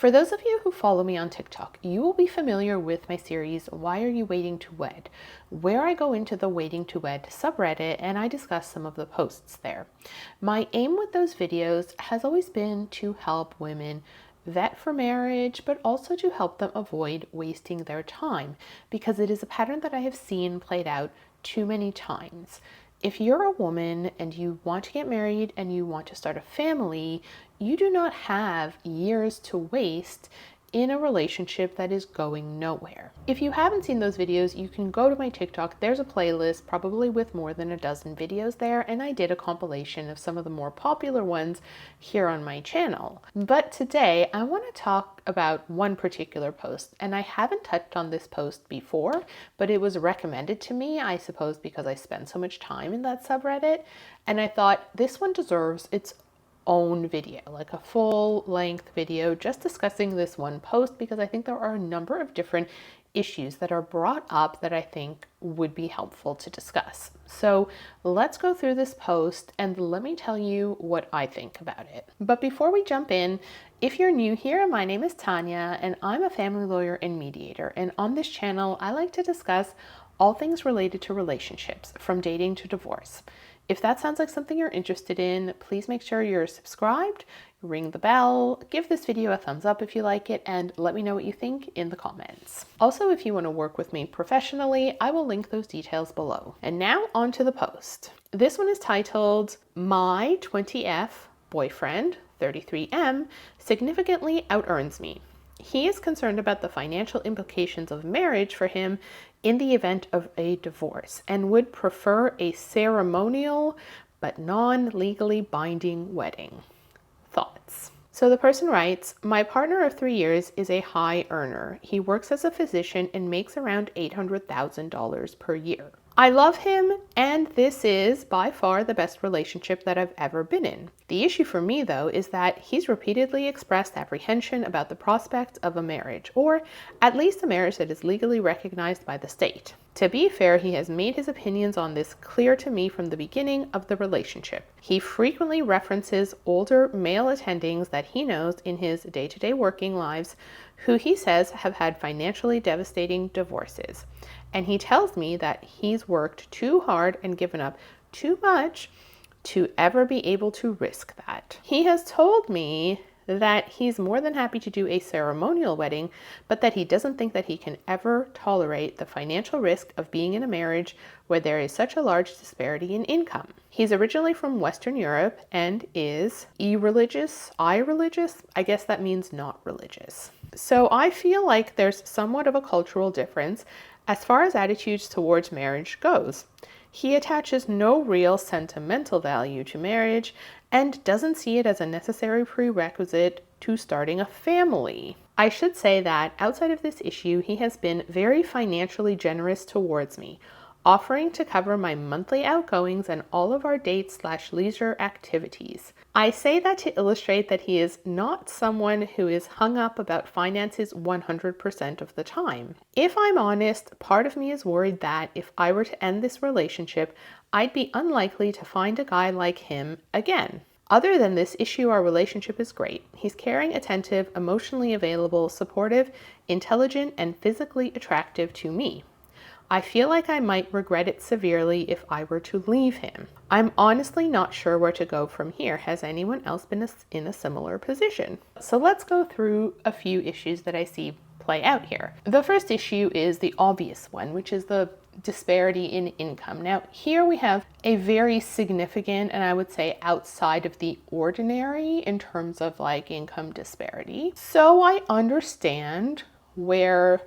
For those of you who follow me on TikTok, you will be familiar with my series, Why Are You Waiting to Wed?, where I go into the Waiting to Wed subreddit and I discuss some of the posts there. My aim with those videos has always been to help women vet for marriage, but also to help them avoid wasting their time, because it is a pattern that I have seen played out too many times. If you're a woman and you want to get married and you want to start a family, you do not have years to waste in a relationship that is going nowhere. If you haven't seen those videos, you can go to my TikTok. There's a playlist probably with more than a dozen videos there, and I did a compilation of some of the more popular ones here on my channel. But today I want to talk about one particular post, and I haven't touched on this post before, but it was recommended to me, I suppose because I spend so much time in that subreddit, and I thought this one deserves its own video, like a full-length video just discussing this one post, because I think there are a number of different issues that are brought up that I think would be helpful to discuss. So let's go through this post and let me tell you what I think about it. But before we jump in, if you're new here, my name is Tanya and I'm a family lawyer and mediator. And on this channel, I like to discuss all things related to relationships, from dating to divorce. If that sounds like something you're interested in, please make sure you're subscribed, ring the bell, give this video a thumbs up if you like it, and let me know what you think in the comments. Also, if you want to work with me professionally, I will link those details below. And now on to the post. This one is titled, My 20F Boyfriend, 33M, Significantly Out-Earns Me. He is concerned about the financial implications of marriage for him in the event of a divorce and would prefer a ceremonial but non-legally binding wedding. Thoughts? So the person writes, my partner of 3 years is a high earner. He works as a physician and makes around $800,000 per year. I love him, and this is by far the best relationship that I've ever been in. The issue for me, though, is that he's repeatedly expressed apprehension about the prospect of a marriage, or at least a marriage that is legally recognized by the state. To be fair, he has made his opinions on this clear to me from the beginning of the relationship. He frequently references older male attendings that he knows in his day-to-day working lives, who he says have had financially devastating divorces. And he tells me that he's worked too hard and given up too much to ever be able to risk that. He has told me that he's more than happy to do a ceremonial wedding, but that he doesn't think that he can ever tolerate the financial risk of being in a marriage where there is such a large disparity in income. He's originally from Western Europe and is irreligious. I guess that means not religious. So I feel like there's somewhat of a cultural difference as far as attitudes towards marriage goes. He attaches no real sentimental value to marriage and doesn't see it as a necessary prerequisite to starting a family. I should say that outside of this issue, he has been very financially generous towards me, offering to cover my monthly outgoings and all of our date/leisure activities. I say that to illustrate that he is not someone who is hung up about finances 100% of the time. If I'm honest, part of me is worried that if I were to end this relationship, I'd be unlikely to find a guy like him again. Other than this issue, our relationship is great. He's caring, attentive, emotionally available, supportive, intelligent, and physically attractive to me. I feel like I might regret it severely if I were to leave him. I'm honestly not sure where to go from here. Has anyone else been in a similar position? So let's go through a few issues that I see play out here. The first issue is the obvious one, which is the disparity in income. Now, here we have a very significant, and I would say outside of the ordinary in terms of like income disparity. So I understand where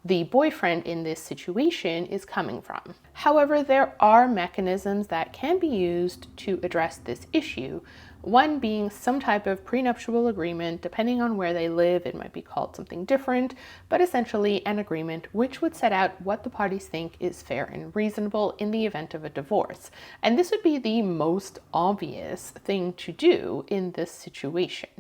the boyfriend in this situation is coming from. However, there are mechanisms that can be used to address this issue. One being some type of prenuptial agreement. Depending on where they live, it might be called something different, but essentially an agreement which would set out what the parties think is fair and reasonable in the event of a divorce. And this would be the most obvious thing to do in this situation.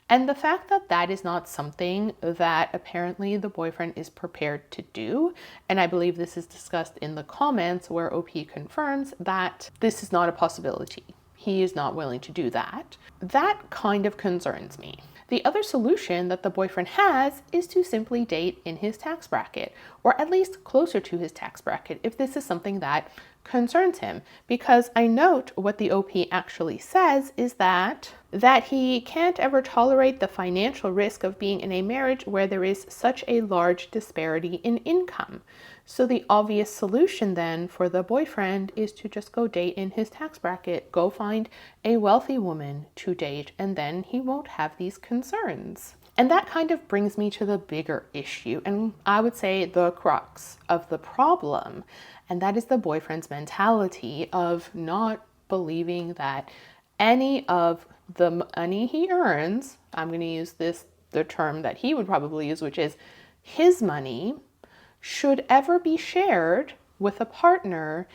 And the fact that that is not something that apparently the boyfriend is prepared to do, and I believe this is discussed in the comments where OP confirms that this is not a possibility. He is not willing to do that. That kind of concerns me. The other solution that the boyfriend has is to simply date in his tax bracket, or at least closer to his tax bracket, if this is something that concerns him. Because I note what the OP actually says is that he can't ever tolerate the financial risk of being in a marriage where there is such a large disparity in income. So the obvious solution then for the boyfriend is to just go date in his tax bracket, go find a wealthy woman to date, and then he won't have these concerns. And that kind of brings me to the bigger issue, and I would say the crux of the problem, and that is the boyfriend's mentality of not believing that any of the money he earns, I'm going to use the term that he would probably use, which is his money, should ever be shared with a partner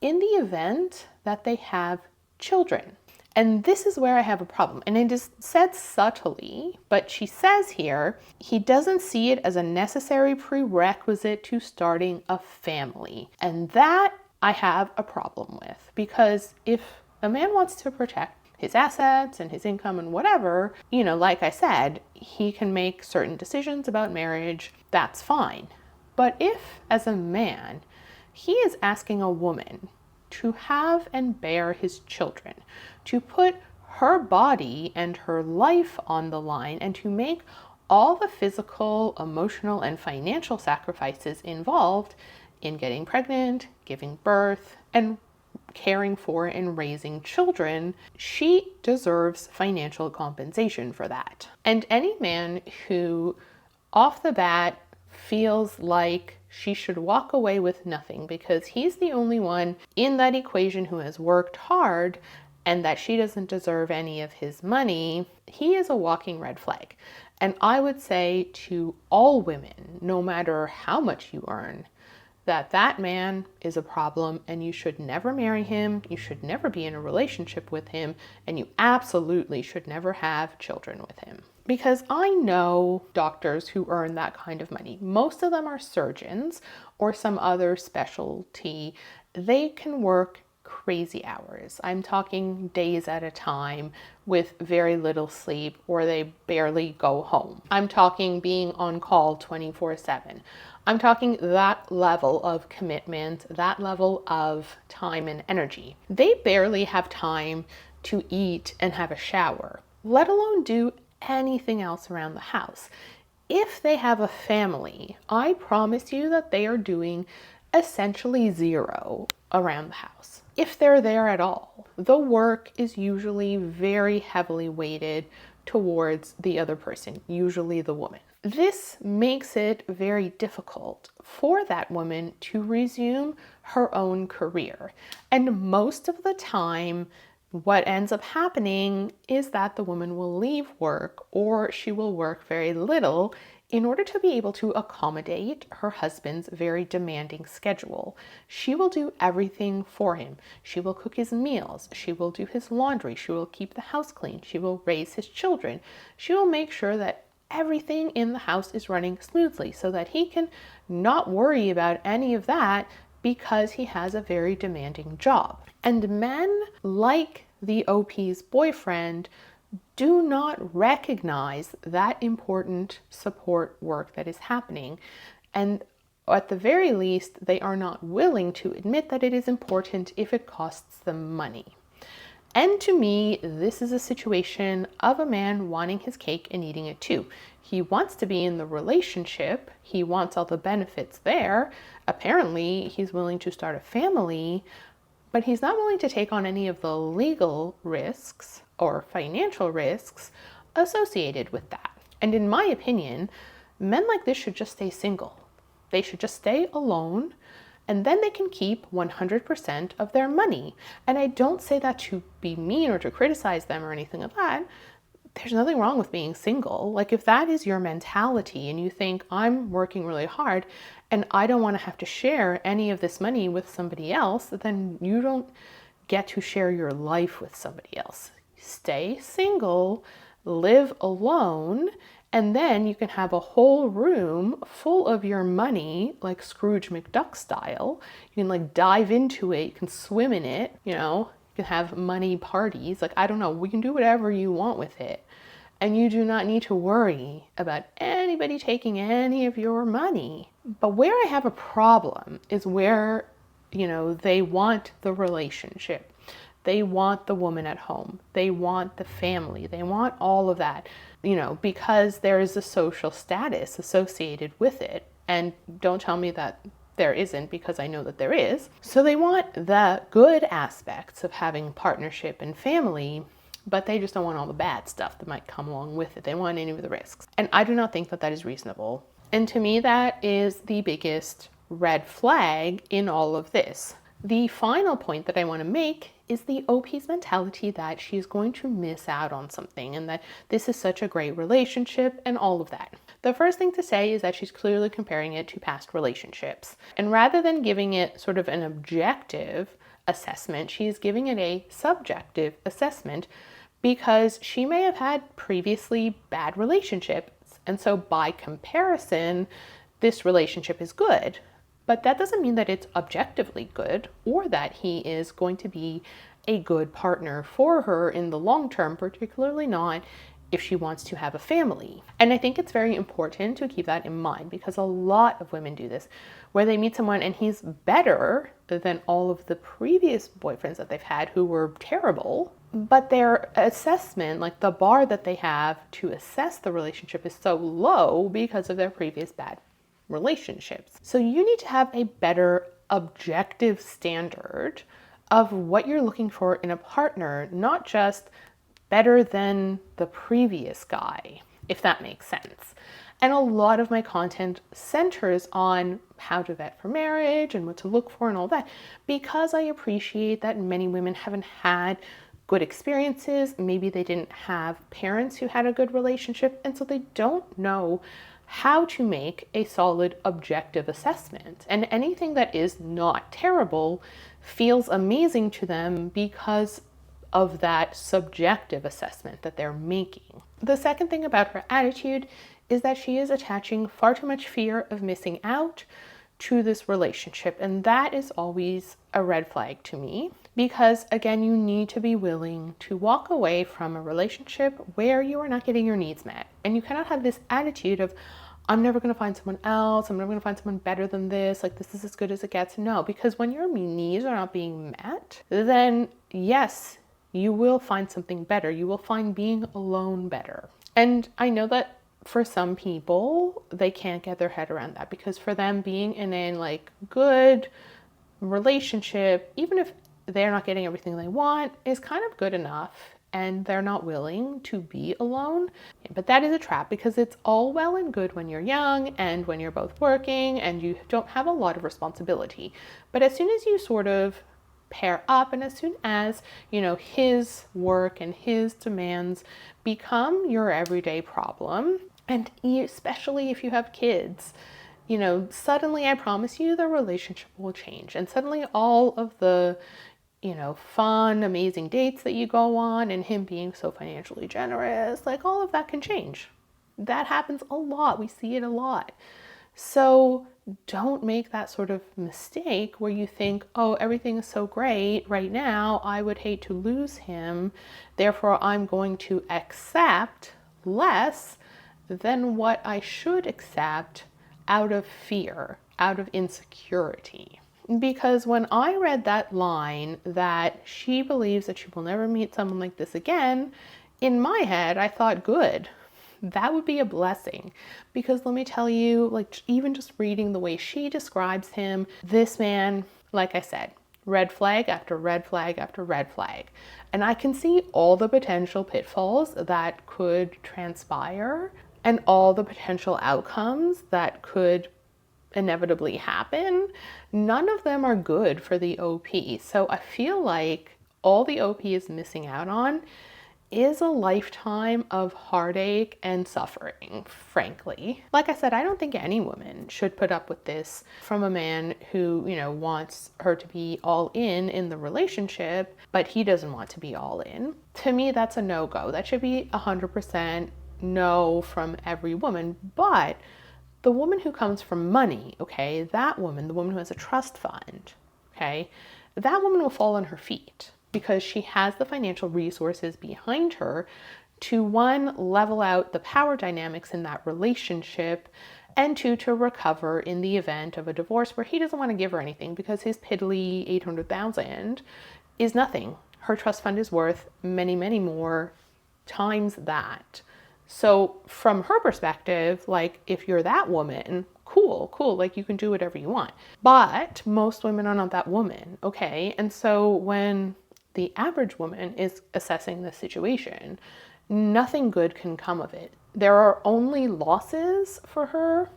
in the event that they have children. And this is where I have a problem. And it is said subtly, but she says here, he doesn't see it as a necessary prerequisite to starting a family. And that I have a problem with, because if a man wants to protect his assets and his income and whatever, like I said, he can make certain decisions about marriage. That's fine. But if, as a man, he is asking a woman to have and bear his children, to put her body and her life on the line, and to make all the physical, emotional, and financial sacrifices involved in getting pregnant, giving birth, and caring for and raising children, she deserves financial compensation for that. And any man who, off the bat, feels like she should walk away with nothing because he's the only one in that equation who has worked hard and that she doesn't deserve any of his money, he is a walking red flag. And I would say to all women, no matter how much you earn, that man is a problem and you should never marry him, you should never be in a relationship with him, and you absolutely should never have children with him. Because I know doctors who earn that kind of money. Most of them are surgeons or some other specialty. They can work crazy hours. I'm talking days at a time with very little sleep, or they barely go home. I'm talking being on call 24/7. I'm talking that level of commitment, that level of time and energy. They barely have time to eat and have a shower, let alone do anything else around the house. If they have a family, I promise you that they are doing essentially zero around the house. If they're there at all, the work is usually very heavily weighted towards the other person, usually the woman. This makes it very difficult for that woman to resume her own career. And most of the time, what ends up happening is that the woman will leave work, or she will work very little in order to be able to accommodate her husband's very demanding schedule. She will do everything for him. She will cook his meals. She will do his laundry. She will keep the house clean. She will raise his children. She will make sure that everything in the house is running smoothly so that he can not worry about any of that because he has a very demanding job. And men, like the OP's boyfriend, do not recognize that important support work that is happening. And at the very least, they are not willing to admit that it is important if it costs them money. And to me, this is a situation of a man wanting his cake and eating it too. He wants to be in the relationship. He wants all the benefits there. Apparently, he's willing to start a family, but he's not willing to take on any of the legal risks or financial risks associated with that. And in my opinion, men like this should just stay single. They should just stay alone, and then they can keep 100% of their money. And I don't say that to be mean or to criticize them or anything like that. There's nothing wrong with being single. Like, if that is your mentality and you think, I'm working really hard and I don't want to have to share any of this money with somebody else, then you don't get to share your life with somebody else. Stay single, live alone, and then you can have a whole room full of your money, like Scrooge McDuck style. You can like dive into it, you can swim in it, you can have money parties. Like, I don't know, we can do whatever you want with it. and you do not need to worry about anybody taking any of your money. But where I have a problem is where, they want the relationship. They want the woman at home. They want the family. They want all of that, because there is a social status associated with it. And don't tell me that there isn't, because I know that there is. So they want the good aspects of having partnership and family, but they just don't want all the bad stuff that might come along with it. They want any of the risks. And I do not think that that is reasonable. And to me, that is the biggest red flag in all of this. The final point that I want to make is the OP's mentality that she's going to miss out on something and that this is such a great relationship and all of that. The first thing to say is that she's clearly comparing it to past relationships. And rather than giving it sort of an objective assessment, she's giving it a subjective assessment because she may have had previously bad relationships. And so by comparison, this relationship is good. But that doesn't mean that it's objectively good or that he is going to be a good partner for her in the long term, particularly not if she wants to have a family. And I think it's very important to keep that in mind because a lot of women do this, where they meet someone and he's better than all of the previous boyfriends that they've had who were terrible, but their assessment, like the bar that they have to assess the relationship, is so low because of their previous bad relationships. So you need to have a better objective standard of what you're looking for in a partner, not just better than the previous guy, if that makes sense. And a lot of my content centers on how to vet for marriage and what to look for and all that, because I appreciate that many women haven't had good experiences. Maybe they didn't have parents who had a good relationship, and so they don't know how to make a solid objective assessment. And anything that is not terrible feels amazing to them because of that subjective assessment that they're making. The second thing about her attitude is that she is attaching far too much fear of missing out to this relationship. And that is always a red flag to me because, again, you need to be willing to walk away from a relationship where you are not getting your needs met. And you cannot have this attitude of, I'm never going to find someone else. I'm never going to find someone better than this. Like, this is as good as it gets. No, because when your needs are not being met, then yes, you will find something better. You will find being alone better. And I know that for some people, they can't get their head around that because for them, being in a good relationship, even if they're not getting everything they want, is kind of good enough. And they're not willing to be alone. But that is a trap because it's all well and good when you're young and when you're both working and you don't have a lot of responsibility. But as soon as you sort of pair up and as soon as, his work and his demands become your everyday problem, and especially if you have kids, suddenly I promise you the relationship will change. And suddenly all of the fun, amazing dates that you go on and him being so financially generous, all of that can change. That happens a lot. We see it a lot. So don't make that sort of mistake where you think, oh, everything is so great right now, I would hate to lose him. Therefore, I'm going to accept less than what I should accept out of fear, out of insecurity. Because when I read that line that she believes that she will never meet someone like this again, in my head, I thought, good, that would be a blessing. Because let me tell you, even just reading the way she describes him, this man, like I said, red flag after red flag after red flag. And I can see all the potential pitfalls that could transpire and all the potential outcomes that could inevitably happen. None of them are good for the OP. So I feel like all the OP is missing out on is a lifetime of heartache and suffering, frankly. Like I said, I don't think any woman should put up with this from a man who, wants her to be all in the relationship, but he doesn't want to be all in. To me, that's a no-go. That should be 100% no from every woman. But the woman who comes from money, okay, that woman, the woman who has a trust fund, okay, that woman will fall on her feet because she has the financial resources behind her to one, level out the power dynamics in that relationship, and two, to recover in the event of a divorce where he doesn't want to give her anything because his piddly 800,000 is nothing. Her trust fund is worth many, many more times that. So from her perspective, like, if you're that woman, cool, like, you can do whatever you want. But most women are not that woman, okay? And so when the average woman is assessing the situation, nothing good can come of it. There are only losses for her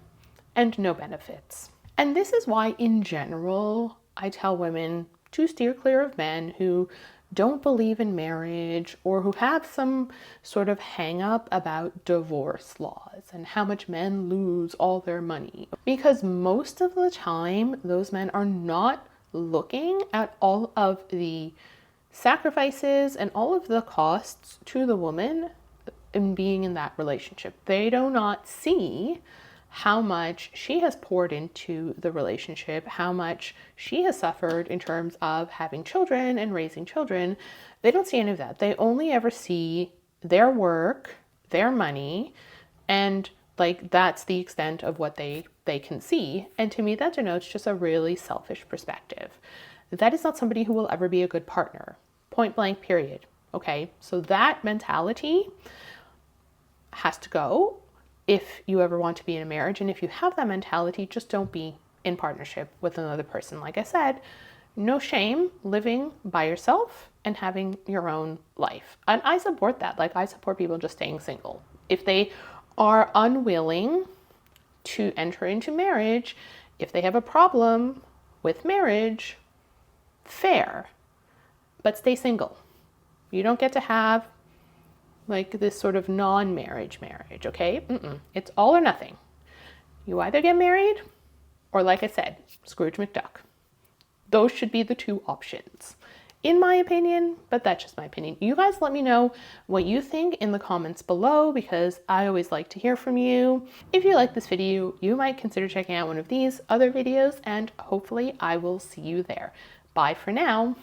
and no benefits. And this is why, in general, I tell women to steer clear of men who don't believe in marriage or who have some sort of hang up about divorce laws and how much men lose all their money. Because most of the time, those men are not looking at all of the sacrifices and all of the costs to the woman in being in that relationship. They do not see how much she has poured into the relationship, how much she has suffered in terms of having children and raising children. They don't see any of that. They only ever see their work, their money, and like, that's the extent of what they can see. And to me, that denotes just a really selfish perspective. That is not somebody who will ever be a good partner. Point blank, period. Okay, so that mentality has to go if you ever want to be in a marriage. And if you have that mentality, just don't be in partnership with another person. Like I said, no shame living by yourself and having your own life. And I support that. Like, I support people just staying single. If they are unwilling to enter into marriage, if they have a problem with marriage, fair, but stay single. You don't get to have like this sort of non-marriage marriage, okay? It's all or nothing. You either get married or, like I said, Scrooge McDuck. Those should be the two options, in my opinion, but that's just my opinion. You guys let me know what you think in the comments below, because I always like to hear from you. If you like this video, you might consider checking out one of these other videos, and hopefully I will see you there. Bye for now.